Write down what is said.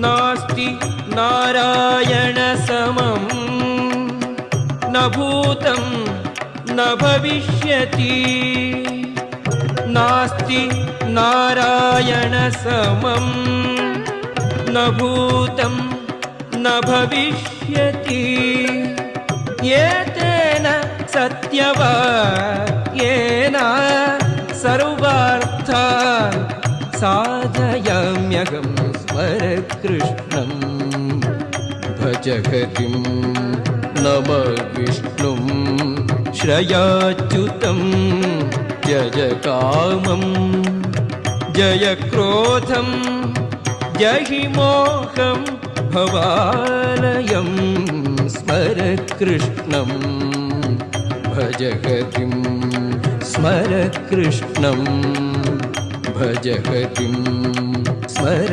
नास्ति नारायणसमं न भूतं न भविष्यति नास्ति नारायणसमं न भूतं न भविष्यति एतेन सत्यवाक्येन सर्वार्थान् साधयाम्यहं स्मर कृष्णं भज हरिं नम विष्णुं श्रयाच्युतं जय कामं जय क्रोधं जहि मोहं भवालयं स्मर कृष्णं भज हरिं स्मर कृष्णं भज हरिं स्मर